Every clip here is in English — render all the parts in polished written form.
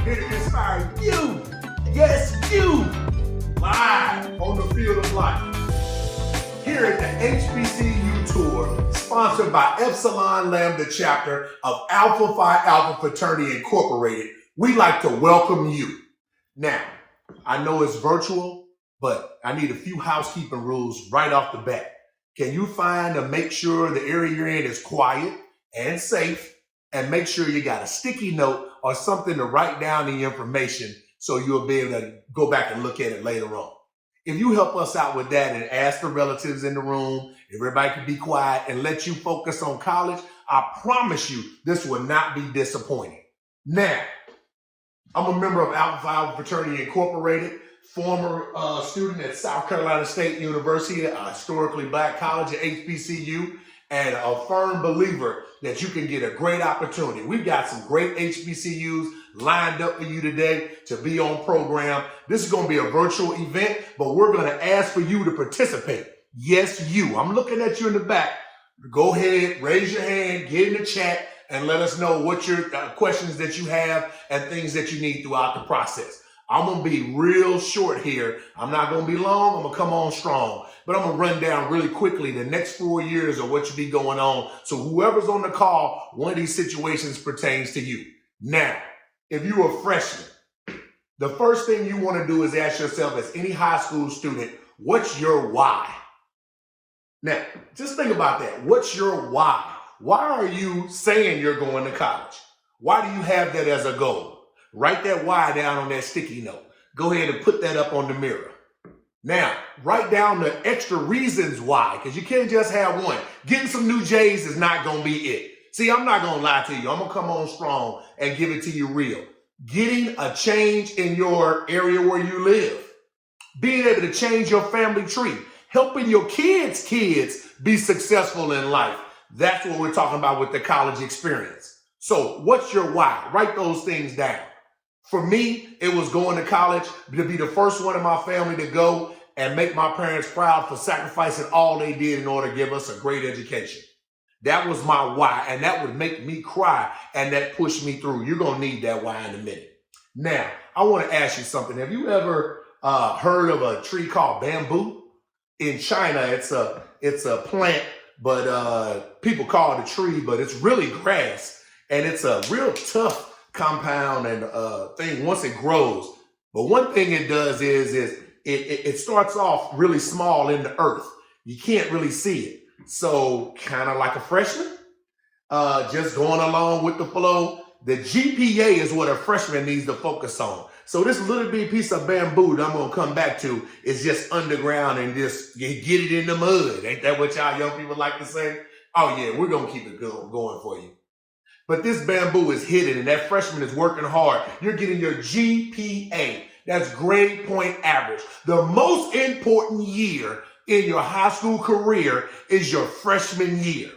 here to inspire you, yes, you, live on the field of life. Here at the HBCU tour, sponsored by Epsilon Lambda chapter of Alpha Phi Alpha Fraternity Incorporated, we like to welcome you. Now, I know it's virtual, but I need a few housekeeping rules right off the bat. Can you find and make sure the area you're in is quiet and safe, and make sure you got a sticky note or something to write down the information so you'll be able to go back and look at it later on. If you help us out with that and ask the relatives in the room, everybody can be quiet and let you focus on college, I promise you this will not be disappointing. Now, I'm a member of Alpha Phi Alpha Fraternity Incorporated, former student at South Carolina State University, a historically black college at HBCU, and a firm believer that you can get a great opportunity. We've got some great HBCUs lined up for you today to be on program. This is going to be a virtual event, but we're going to ask for you to participate. Yes, you. I'm looking at you in the back. Go ahead, raise your hand, get in the chat, and let us know what your questions that you have and things that you need throughout the process. I'm going to be real short here. I'm not going to be long. I'm going to come on strong. But I'm going to run down really quickly the next 4 years of what should be going on. So whoever's on the call, one of these situations pertains to you. Now, if you're a freshman, the first thing you want to do is ask yourself, as any high school student, what's your why? Now, just think about that. What's your why? Why are you saying you're going to college? Why do you have that as a goal? Write that why down on that sticky note. Go ahead and put that up on the mirror. Now, write down the extra reasons why, because you can't just have one. Getting some new J's is not going to be it. See, I'm not going to lie to you. I'm going to come on strong and give it to you real. Getting a change in your area where you live. Being able to change your family tree. Helping your kids' be successful in life. That's what we're talking about with the college experience. So what's your why? Write those things down. For me, it was going to college to be the first one in my family to go and make my parents proud for sacrificing all they did in order to give us a great education. That was my why, and that would make me cry, and that pushed me through. You're going to need that why in a minute. Now, I want to ask you something. Have you ever heard of a tree called bamboo? In China, it's a plant, but people call it a tree, but it's really grass, and it's a real tough compound and thing once it grows. But one thing it does is it starts off really small in the earth. You can't really see it. So kind of like a freshman, just going along with the flow. The GPA is what a freshman needs to focus on. So this little bitty piece of bamboo that I'm going to come back to is just underground and just get it in the mud. Ain't that what y'all young people like to say? Oh yeah, we're going to keep it going for you. But this bamboo is hidden, and that freshman is working hard. You're getting your GPA. That's grade point average. The most important year in your high school career is your freshman year.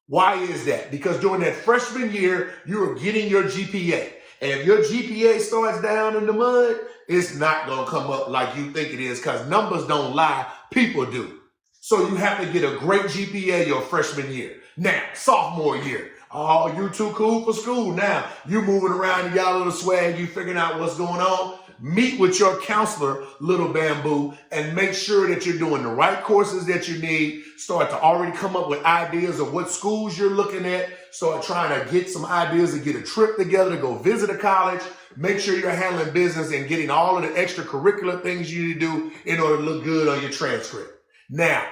Why is that? Because during that freshman year, you're getting your GPA. And if your GPA starts down in the mud, it's not going to come up like you think it is, because numbers don't lie, people do. So you have to get a great GPA your freshman year. Now, sophomore year. Oh, you too cool for school. Now, you moving around, you got a little swag, you figuring out what's going on. Meet with your counselor, Little Bamboo, and make sure that you're doing the right courses that you need. Start to already come up with ideas of what schools you're looking at. Start trying to get some ideas to get a trip together to go visit a college. Make sure you're handling business and getting all of the extracurricular things you need to do in order to look good on your transcript. Now,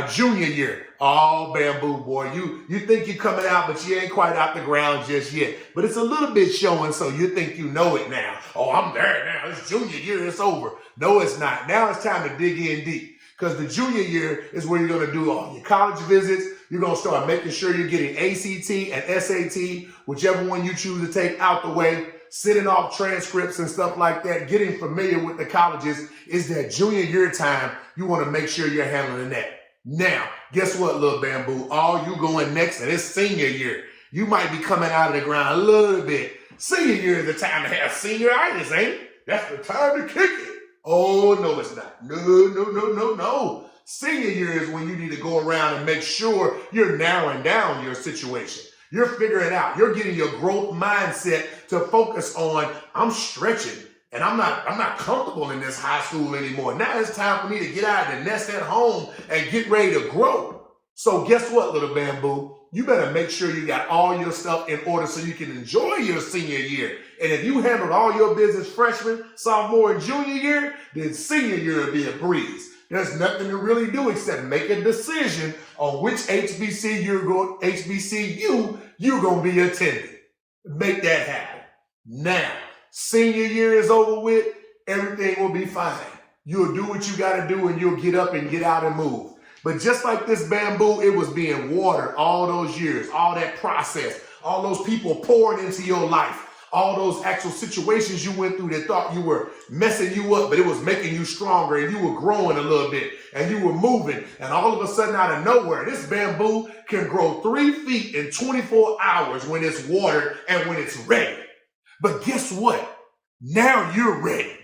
junior year, oh, Bamboo boy, you think you're coming out, but you ain't quite out the ground just yet. But it's a little bit showing, so you think you know it now. Oh, I'm there now. It's junior year. It's over. No, it's not. Now it's time to dig in deep, because the junior year is where you're going to do all your college visits. You're going to start making sure you're getting ACT and SAT, whichever one you choose to take, out the way. Sending off transcripts and stuff like that, getting familiar with the colleges is that junior year time. You want to make sure you're handling that. Now, guess what, Little Bamboo? All you going next, and it's senior year. You might be coming out of the ground a little bit. Senior year is the time to have senioritis, ain't it? That's the time to kick it. Oh, no, it's not. No. Senior year is when you need to go around and make sure you're narrowing down your situation. You're figuring it out. You're getting your growth mindset to focus on, I'm stretching and I'm not comfortable in this high school anymore. Now it's time for me to get out of the nest at home and get ready to grow. So guess what, little bamboo? You better make sure you got all your stuff in order so you can enjoy your senior year. And if you handled all your business freshman, sophomore, and junior year, then senior year will be a breeze. There's nothing to really do except make a decision on which HBCU you're going to be attending. Make that happen. Now, senior year is over with, everything will be fine. You'll do what you got to do and you'll get up and get out and move. But just like this bamboo, it was being watered all those years, all that process, all those people pouring into your life, all those actual situations you went through that thought you were messing you up, but it was making you stronger and you were growing a little bit and you were moving. And all of a sudden out of nowhere, this bamboo can grow 3 feet in 24 hours when it's watered and when it's ready. But guess what? Now you're ready.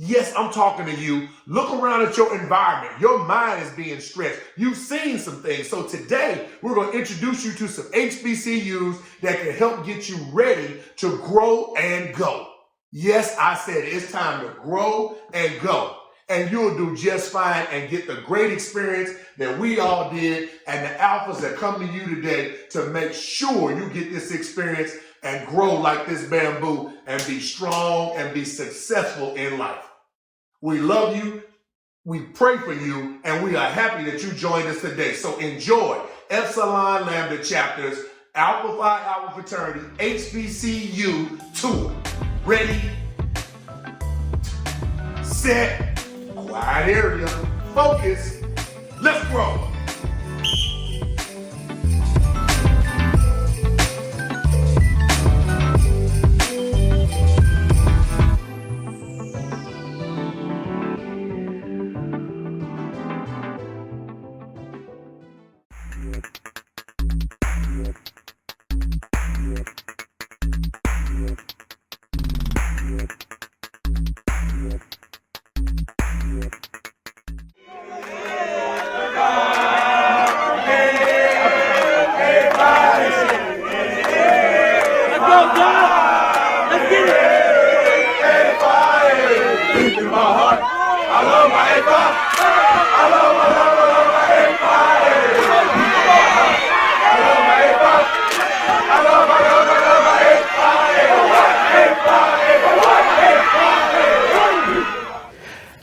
Yes, I'm talking to you. Look around at your environment. Your mind is being stretched. You've seen some things. So today, we're going to introduce you to some HBCUs that can help get you ready to grow and go. Yes, I said it's time to grow and go. And you'll do just fine and get the great experience that we all did and the alphas that come to you today to make sure you get this experience and grow like this bamboo and be strong and be successful in life. We love you, we pray for you, and we are happy that you joined us today. So enjoy Epsilon Lambda chapters, Alpha Phi Alpha Fraternity, HBCU tour. Ready, set, quiet area, focus, let's grow.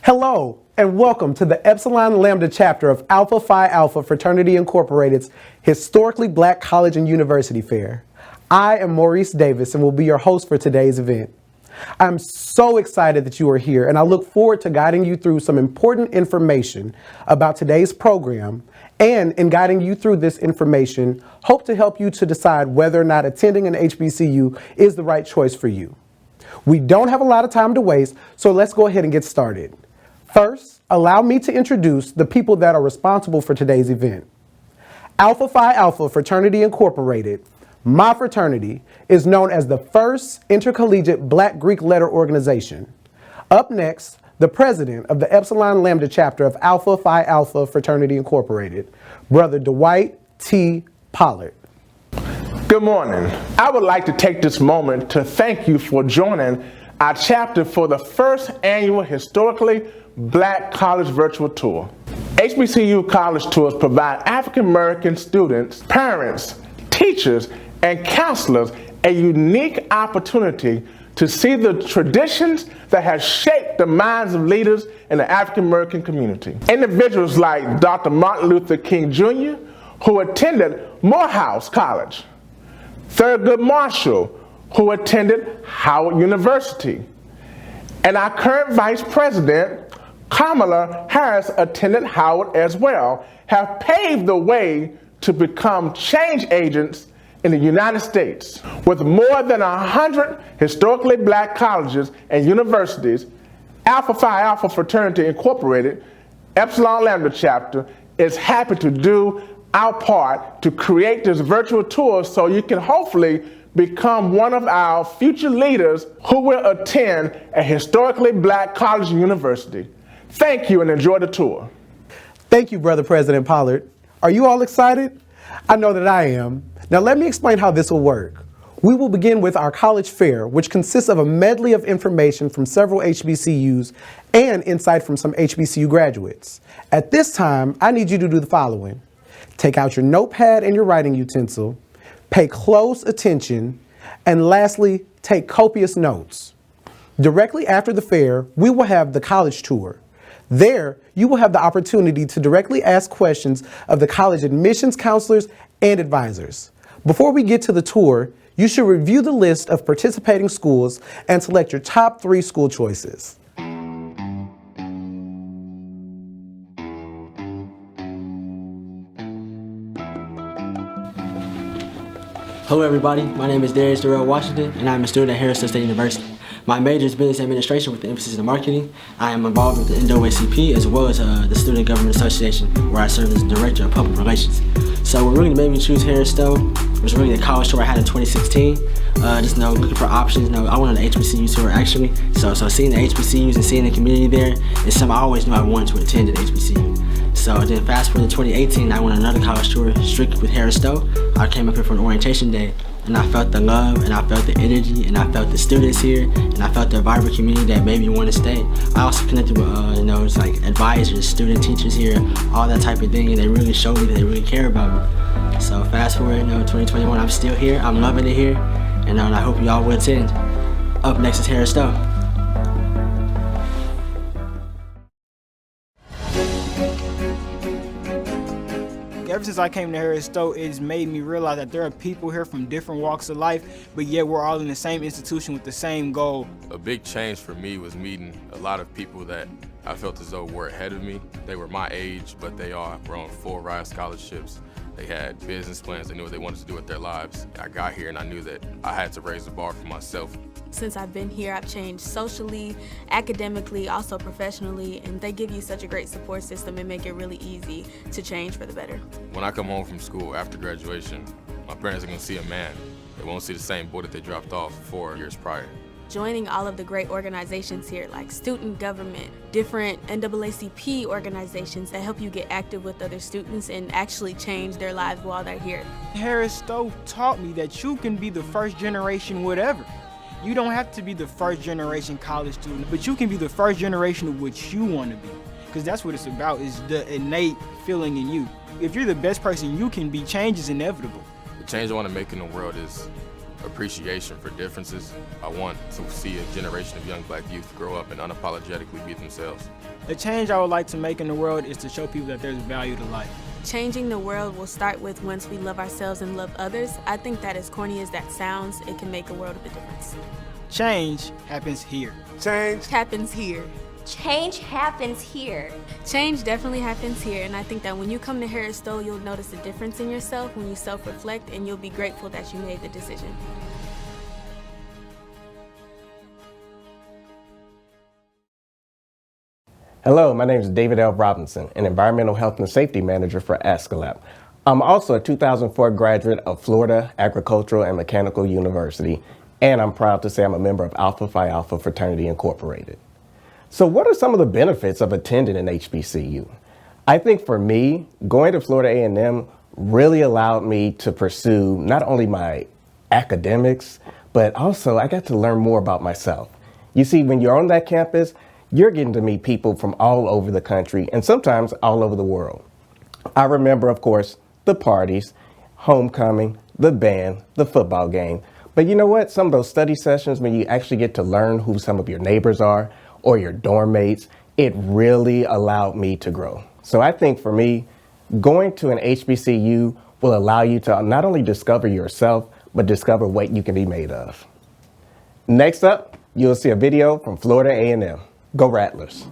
Hello, and welcome to the Epsilon Lambda chapter of Alpha Phi Alpha Fraternity Incorporated's Historically Black College and University Fair. I am Maurice Davis and will be your host for today's event. I'm so excited that you are here, and I look forward to guiding you through some important information about today's program, and in guiding you through this information, hope to help you to decide whether or not attending an HBCU is the right choice for you. We don't have a lot of time to waste, so let's go ahead and get started. First, allow me to introduce the people that are responsible for today's event. Alpha Phi Alpha Fraternity Incorporated, my fraternity, is known as the first intercollegiate Black Greek letter organization. Up next, the president of the Epsilon Lambda chapter of Alpha Phi Alpha Fraternity Incorporated, Brother Dwight T. Pollard. Good morning. I would like to take this moment to thank you for joining our chapter for the first annual Historically Black College Virtual Tour. HBCU college tours provide African American students, parents, teachers, and counselors a unique opportunity to see the traditions that have shaped the minds of leaders in the African American community. Individuals like Dr. Martin Luther King Jr., who attended Morehouse College, Thurgood Marshall, who attended Howard University, and our current Vice President, Kamala Harris, attended Howard as well, have paved the way to become change agents in the United States. With more than 100 historically Black colleges and universities, Alpha Phi Alpha Fraternity Incorporated, Epsilon Lambda chapter, is happy to do our part to create this virtual tour so you can hopefully become one of our future leaders who will attend a historically Black college and university. Thank you and enjoy the tour. Thank you, Brother President Pollard. Are you all excited? I know that I am. Now let me explain how this will work. We will begin with our college fair, which consists of a medley of information from several HBCUs and insight from some HBCU graduates. At this time, I need you to do the following. Take out your notepad and your writing utensil, pay close attention, and lastly, take copious notes. Directly after the fair, we will have the college tour. There, you will have the opportunity to directly ask questions of the college admissions counselors and advisors. Before we get to the tour, you should review the list of participating schools and select your top 3 school choices. Hello everybody, my name is Darius Darrell Washington and I'm a student at Harris State University. My major is business administration with the emphasis in marketing. I am involved with the NAACP as well as the Student Government Association, where I serve as Director of Public Relations. So what really made me choose Harris Stowe was really the college tour I had in 2016. Just looking for options. I wanted an HBCU tour actually. So seeing the HBCUs and seeing the community there is something I always knew I wanted to attend at HBCU. So then fast forward to 2018, I went on another college tour strictly with Harris Stowe. I came up here for an orientation day. And I felt the love, and I felt the energy, and I felt the students here, and I felt the vibrant community that made me want to stay. I also connected with, it's like advisors, student teachers here, all that type of thing, and they really showed me that they really care about me. So fast forward, 2021, I'm still here, I'm loving it here, and I hope you all will attend. Up next is Harris Stowe. Ever since I came to Harris Stowe, it's made me realize that there are people here from different walks of life, but yet we're all in the same institution with the same goal. A big change for me was meeting a lot of people that I felt as though were ahead of me. They were my age, but they all were on full ride scholarships. They had business plans, they knew what they wanted to do with their lives. I got here and I knew that I had to raise the bar for myself. Since I've been here, I've changed socially, academically, also professionally, and they give you such a great support system and make it really easy to change for the better. When I come home from school after graduation, my parents are gonna see a man. They won't see the same boy that they dropped off 4 years prior. Joining all of the great organizations here, like student government, different NAACP organizations that help you get active with other students and actually change their lives while they're here. Harris Stowe taught me that you can be the first generation whatever. You don't have to be the first generation college student, but you can be the first generation of what you want to be. Because that's what it's about, is the innate feeling in you. If you're the best person you can be, change is inevitable. The change I want to make in the world is appreciation for differences. I want to see a generation of young black youth grow up and unapologetically be themselves. The change I would like to make in the world is to show people that there's value to life. Changing the world will start with once we love ourselves and love others. I think that as corny as that sounds, it can make a world of a difference. Change happens here. Change Happens here. Change happens here. Change definitely happens here, and I think that when you come to Harris Stowe, you'll notice a difference in yourself when you self-reflect, and you'll be grateful that you made the decision. Hello, my name is David L. Robinson, an Environmental Health and Safety Manager for ASCALAP. I'm also a 2004 graduate of Florida Agricultural and Mechanical University, and I'm proud to say I'm a member of Alpha Phi Alpha Fraternity Incorporated. So what are some of the benefits of attending an HBCU? I think for me, going to Florida A&M really allowed me to pursue not only my academics, but also I got to learn more about myself. You see, when you're on that campus, you're getting to meet people from all over the country and sometimes all over the world. I remember, of course, the parties, homecoming, the band, the football game. But you know what? Some of those study sessions when you actually get to learn who some of your neighbors are or your dorm mates, it really allowed me to grow. So I think for me, going to an HBCU will allow you to not only discover yourself, but discover what you can be made of. Next up, you'll see a video from Florida A&M. Go Rattlers.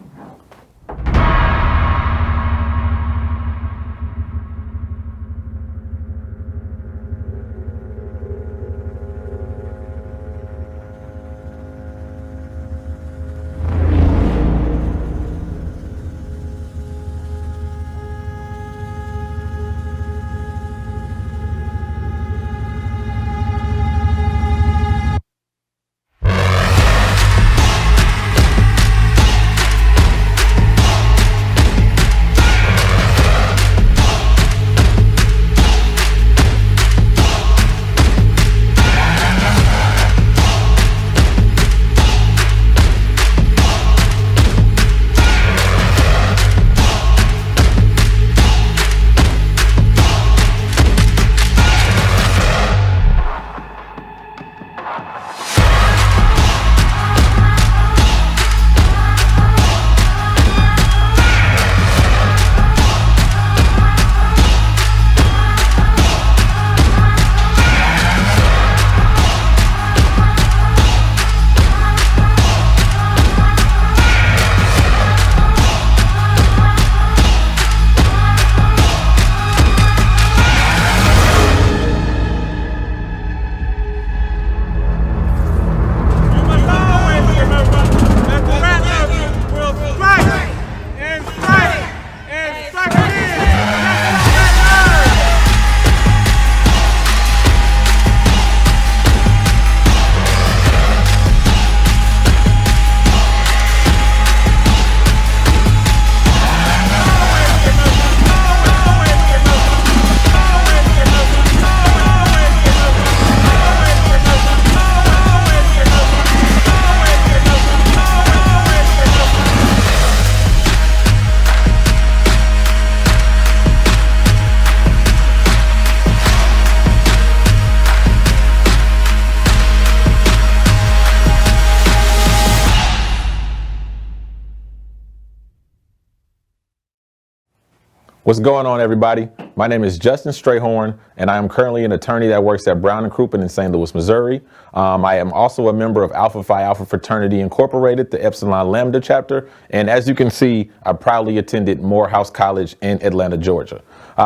What's going on, everybody? My name is Justin Strayhorn, and I am currently an attorney that works at Brown & Crouppen in St. Louis, Missouri. I am also a member of Alpha Phi Alpha Fraternity Incorporated, the Epsilon Lambda chapter. And as you can see, I proudly attended Morehouse College in Atlanta, Georgia.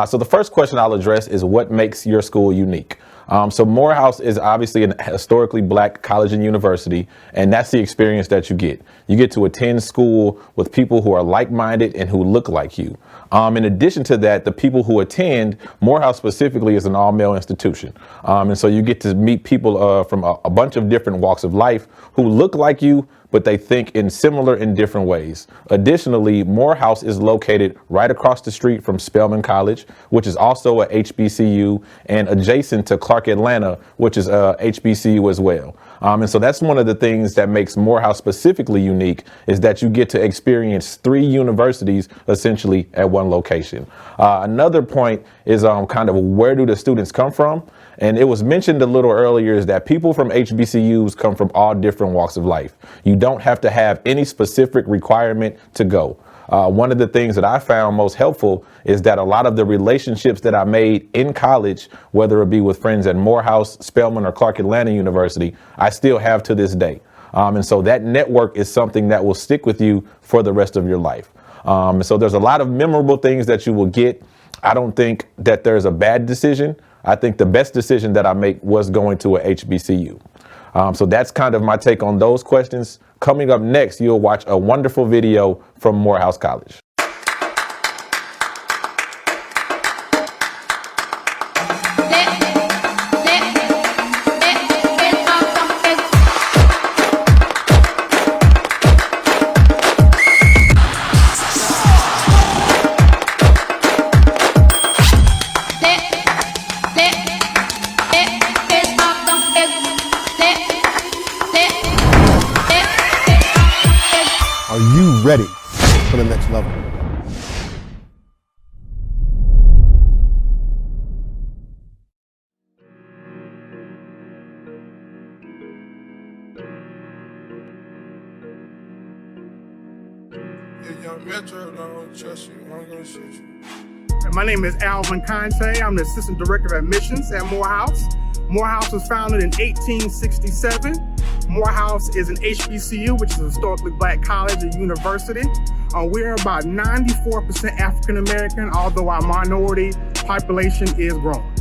So the first question I'll address is what makes your school unique? So Morehouse is obviously a historically black college and university, and that's the experience that you get. You get to attend school with people who are like-minded and who look like you. In addition to that, the people who attend, Morehouse specifically is an all-male institution. And so you get to meet people from a bunch of different walks of life who look like you, but they think in similar and different ways. Additionally, Morehouse is located right across the street from Spelman College, which is also a HBCU, and adjacent to Clark Atlanta, which is a HBCU as well. And so that's one of the things that makes Morehouse specifically unique, is that you get to experience 3 universities essentially at one location. Another point is kind of where do the students come from? And it was mentioned a little earlier is that people from HBCUs come from all different walks of life. You don't have to have any specific requirement to go. One of the things that I found most helpful is that a lot of the relationships that I made in college, whether it be with friends at Morehouse, Spelman, or Clark Atlanta University, I still have to this day. And so that network is something that will stick with you for the rest of your life. So there's a lot of memorable things that you will get. I don't think that there's a bad decision. I think the best decision that I make was going to a HBCU. So that's kind of my take on those questions. Coming up next, you'll watch a wonderful video from Morehouse College. Are you ready for the next level? My name is Alvin Conte. I'm the Assistant Director of Admissions at Morehouse. Morehouse was founded in 1867. Morehouse is an HBCU, which is a historically black college and university. We're about 94% African American, although our minority population is growing.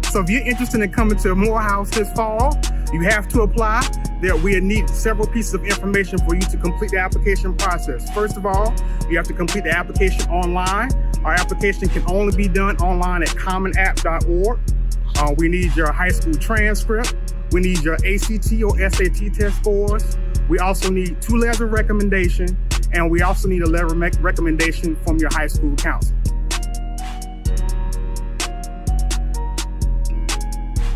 So if you're interested in coming to Morehouse this fall, you have to apply. We need several pieces of information for you to complete the application process. First of all, you have to complete the application online. Our application can only be done online at commonapp.org. We need your high school transcript. We need your ACT or SAT test scores. We also need 2 letters of recommendation, and we also need a letter of recommendation from your high school counselor.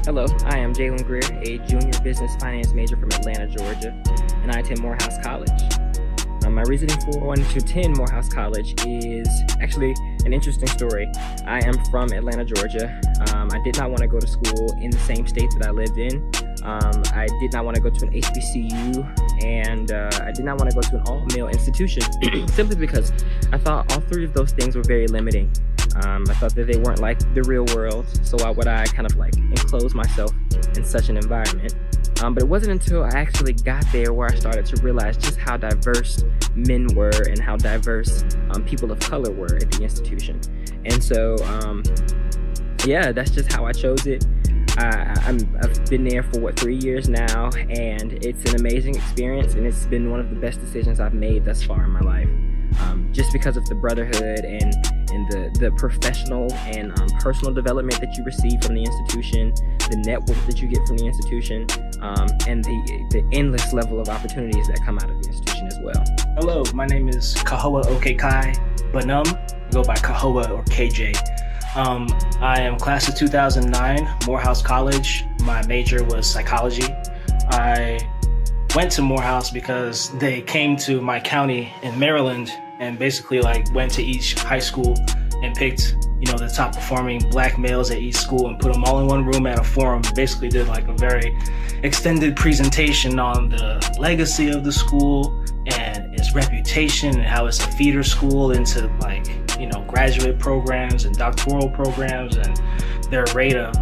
Hello, I am Jalen Greer, a junior business finance major from Atlanta, Georgia, and I attend Morehouse College. My reasoning for wanting to attend Morehouse College is actually an interesting story. I am from Atlanta, Georgia. I did not want to go to school in the same state that I lived in. I did not want to go to an HBCU, and I did not want to go to an all-male institution simply because I thought all 3 of those things were very limiting. I thought that they weren't like the real world, so why would I kind of like enclose myself in such an environment? But it wasn't until I actually got there where I started to realize just how diverse men were and how diverse people of color were at the institution. And so, yeah, that's just how I chose it. I've been there for 3 years now, and it's an amazing experience, and it's been one of the best decisions I've made thus far in my life. Just because of the brotherhood and the professional and personal development that you receive from the institution, the network that you get from the institution, and the endless level of opportunities that come out of the institution as well. Hello, my name is Kahoa Okekai Banum. I go by Kahoa or KJ. I am class of 2009, Morehouse College. My major was psychology. I went to Morehouse because they came to my county in Maryland and basically like went to each high school and picked, the top performing black males at each school and put them all in one room at a forum. Basically did like a very extended presentation on the legacy of the school and its reputation and how it's a feeder school into like graduate programs and doctoral programs, and their rate of,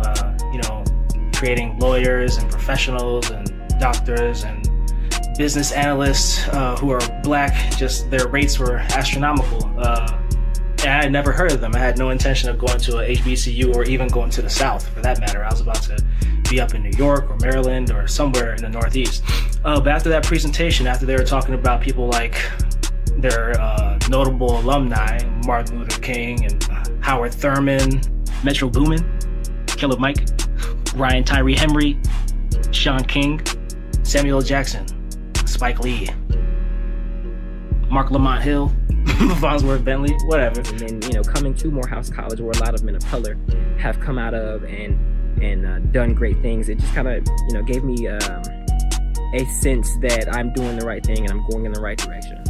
creating lawyers and professionals and doctors and business analysts who are Black, just their rates were astronomical. And I had never heard of them. I had no intention of going to a HBCU or even going to the South for that matter. I was about to be up in New York or Maryland or somewhere in the Northeast. But after that presentation, after they were talking about people like their notable alumni, Martin Luther King and Howard Thurman, Metro Boomin, Killer Mike, Ryan Tyree Henry, Sean King, Samuel L. Jackson, Spike Lee, Mark Lamont Hill, Bosworth Bentley, whatever. And then, coming to Morehouse College, where a lot of men of color have come out of and done great things, it just kind of, gave me a sense that I'm doing the right thing and I'm going in the right direction.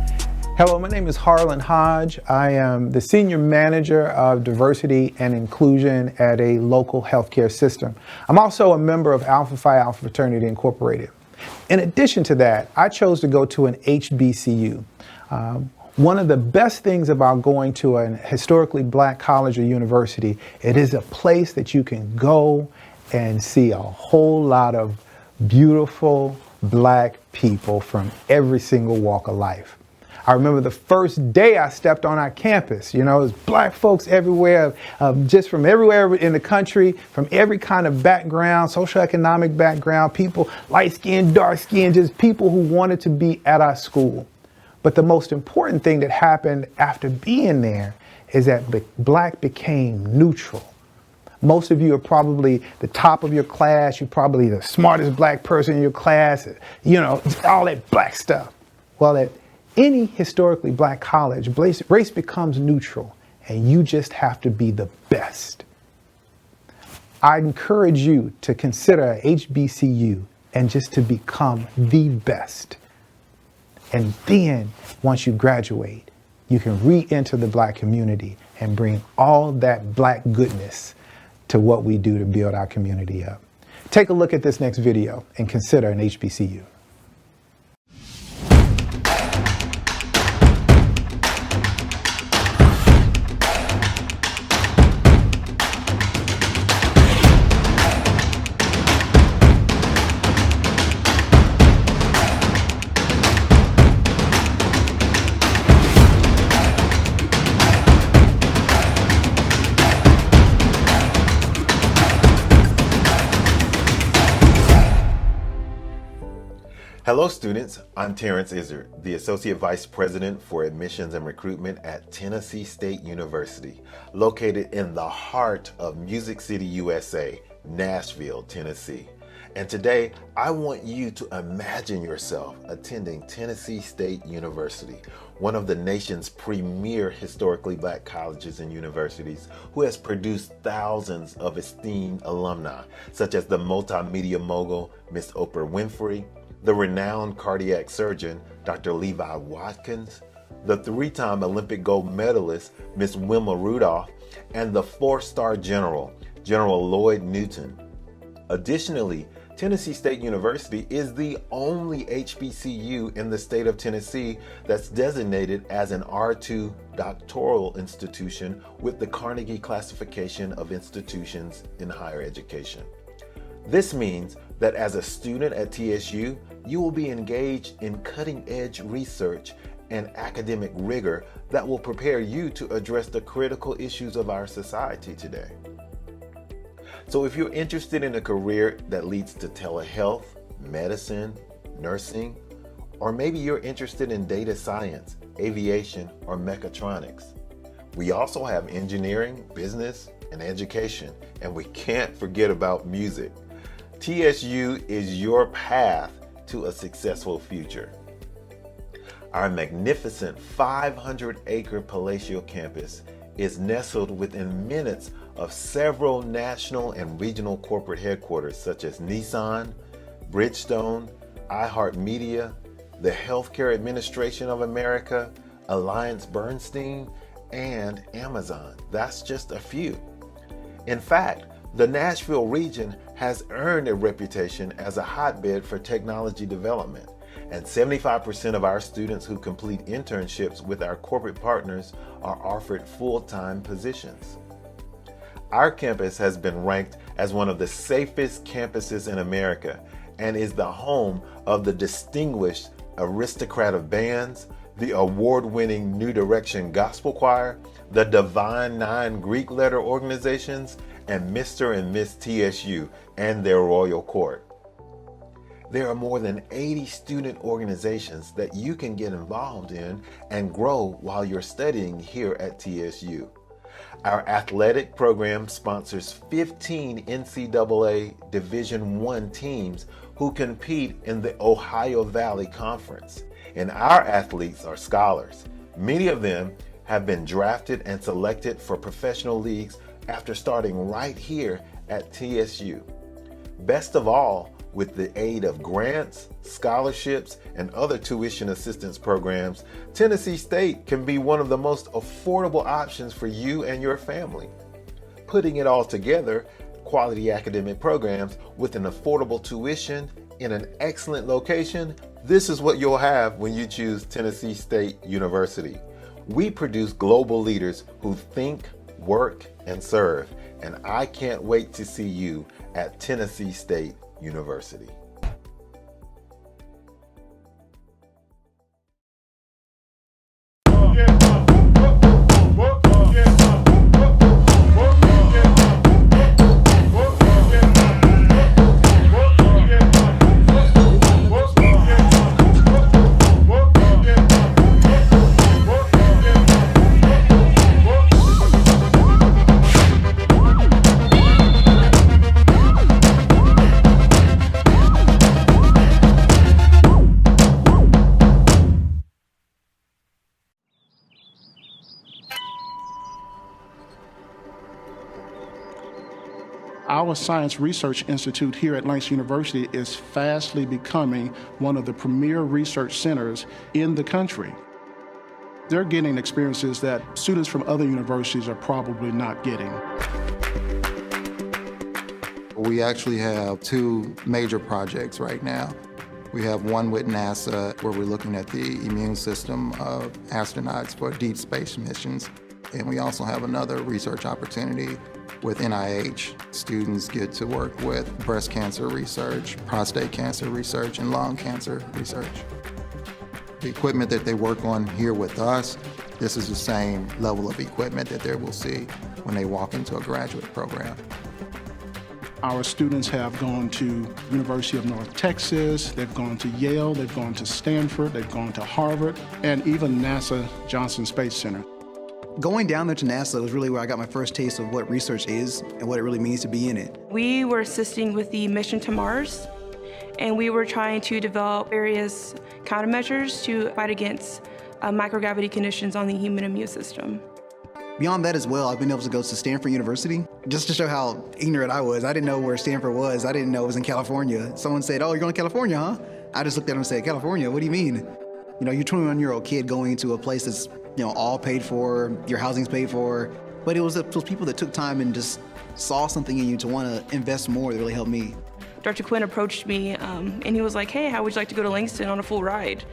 Hello, my name is Harlan Hodge. I am the Senior Manager of Diversity and Inclusion at a local healthcare system. I'm also a member of Alpha Phi Alpha Fraternity Incorporated. In addition to that, I chose to go to an HBCU. One of the best things about going to a historically Black college or university, it is a place that you can go and see a whole lot of beautiful Black people from every single walk of life. I remember the first day I stepped on our campus, there's Black folks everywhere, just from everywhere in the country, from every kind of background, socioeconomic background, people light-skinned, dark-skinned, just people who wanted to be at our school. But the most important thing that happened after being there is that Black became neutral. Most of you are probably the top of your class, you're probably the smartest Black person in your class, all that Black stuff. Well, at any historically Black college, race becomes neutral, and you just have to be the best. I encourage you to consider HBCU and just to become the best. And then, once you graduate, you can re-enter the Black community and bring all that Black goodness to what we do to build our community up. Take a look at this next video and consider an HBCU. Hello students, I'm Terrence Izzard, the Associate Vice President for Admissions and Recruitment at Tennessee State University, located in the heart of Music City, USA, Nashville, Tennessee. And today, I want you to imagine yourself attending Tennessee State University, one of the nation's premier historically Black colleges and universities, who has produced thousands of esteemed alumni, such as the multimedia mogul, Miss Oprah Winfrey, the renowned cardiac surgeon, Dr. Levi Watkins, the three-time Olympic gold medalist, Miss Wilma Rudolph, and the four-star general, General Lloyd Newton. Additionally, Tennessee State University is the only HBCU in the state of Tennessee that's designated as an R2 doctoral institution with the Carnegie Classification of Institutions in Higher Education. This means that as a student at TSU, you will be engaged in cutting-edge research and academic rigor that will prepare you to address the critical issues of our society today. So if you're interested in a career that leads to telehealth, medicine, nursing, or maybe you're interested in data science, aviation, or mechatronics, we also have engineering, business, and education, and we can't forget about music. TSU is your path to a successful future. Our magnificent 500-acre palatial campus is nestled within minutes of several national and regional corporate headquarters such as Nissan, Bridgestone, iHeartMedia, the Healthcare Administration of America, Alliance Bernstein, and Amazon. That's just a few. In fact, the Nashville region has earned a reputation as a hotbed for technology development, and 75% of our students who complete internships with our corporate partners are offered full-time positions. Our campus has been ranked as one of the safest campuses in America and is the home of the distinguished Aristocrat of Bands, the award-winning New Direction Gospel Choir, the Divine Nine Greek Letter Organizations, and Mr. and Miss TSU and their Royal Court. There are more than 80 student organizations that you can get involved in and grow while you're studying here at TSU. Our athletic program sponsors 15 NCAA Division I teams who compete in the Ohio Valley Conference. And our athletes are scholars. Many of them have been drafted and selected for professional leagues after starting right here at TSU. Best of all, with the aid of grants, scholarships, and other tuition assistance programs, Tennessee State can be one of the most affordable options for you and your family. Putting it all together, quality academic programs with an affordable tuition in an excellent location, this is what you'll have when you choose Tennessee State University. We produce global leaders who think, work, and serve, and I can't wait to see you at Tennessee State University. Our Science Research Institute here at Langston University is fastly becoming one of the premier research centers in the country. They're getting experiences that students from other universities are probably not getting. We actually have two major projects right now. We have one with NASA where we're looking at the immune system of astronauts for deep space missions. And we also have another research opportunity with NIH. Students get to work with breast cancer research, prostate cancer research, and lung cancer research. The equipment that they work on here with us, this is the same level of equipment that they will see when they walk into a graduate program. Our students have gone to University of North Texas, they've gone to Yale, they've gone to Stanford, they've gone to Harvard, and even NASA Johnson Space Center. Going down there to NASA was really where I got my first taste of what research is and what it really means to be in it. We were assisting with the mission to Mars, and we were trying to develop various countermeasures to fight against microgravity conditions on the human immune system. Beyond that as well, I've been able to go to Stanford University just to show how ignorant I was. I didn't know where Stanford was. I didn't know it was in California. Someone said, "Oh, you're going to California, huh?" I just looked at them and said, "California? What do you mean?" You know, you're a 21-year-old kid going to a place that's, you know, all paid for, your housing's paid for. But it was those people that took time and just saw something in you to want to invest more that really helped me. Dr. Quinn approached me and he was like, "Hey, how would you like to go to Langston on a full ride?"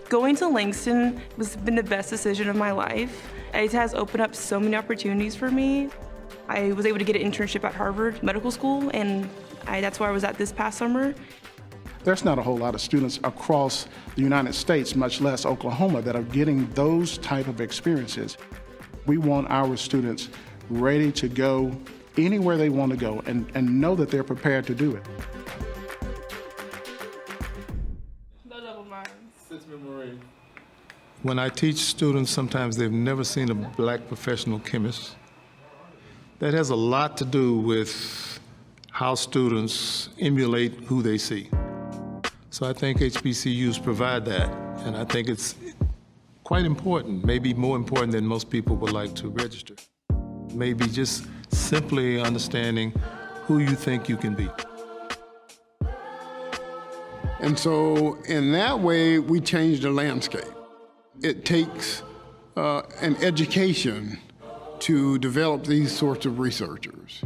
Going to Langston has been the best decision of my life. It has opened up so many opportunities for me. I was able to get an internship at Harvard Medical School, and that's where I was at this past summer. There's not a whole lot of students across the United States, much less Oklahoma, that are getting those type of experiences. We want our students ready to go anywhere they want to go and know that they're prepared to do it. When I teach students, sometimes they've never seen a black professional chemist. That has a lot to do with how students emulate who they see. So I think HBCUs provide that, and I think it's quite important, maybe more important than most people would like to register. Maybe just simply understanding who you think you can be. And so in that way, we change the landscape. It takes an education to develop these sorts of researchers.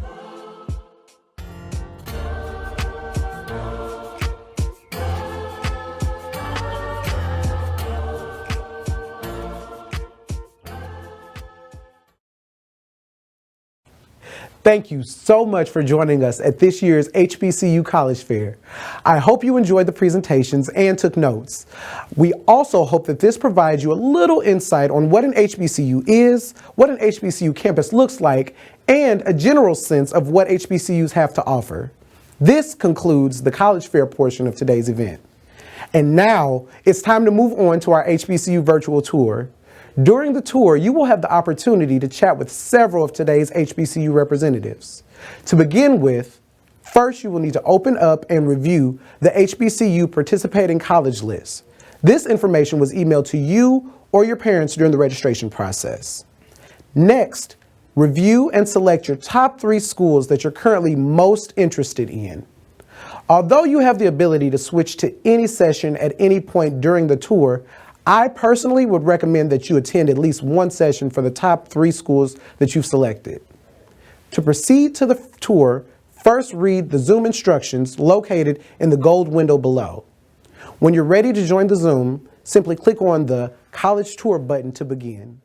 Thank you so much for joining us at this year's HBCU College Fair. I hope you enjoyed the presentations and took notes. We also hope that this provides you a little insight on what an HBCU is, what an HBCU campus looks like, and a general sense of what HBCUs have to offer. This concludes the College Fair portion of today's event. And now it's time to move on to our HBCU virtual tour. During the tour, you will have the opportunity to chat with several of today's HBCU representatives. To begin with, first you will need to open up and review the HBCU participating college list. This information was emailed to you or your parents during the registration process. Next, review and select your top 3 schools that you're currently most interested in. Although you have the ability to switch to any session at any point during the tour, I personally would recommend that you attend at least one session for the top 3 schools that you've selected. To proceed to the tour, first read the Zoom instructions located in the gold window below. When you're ready to join the Zoom, simply click on the College Tour button to begin.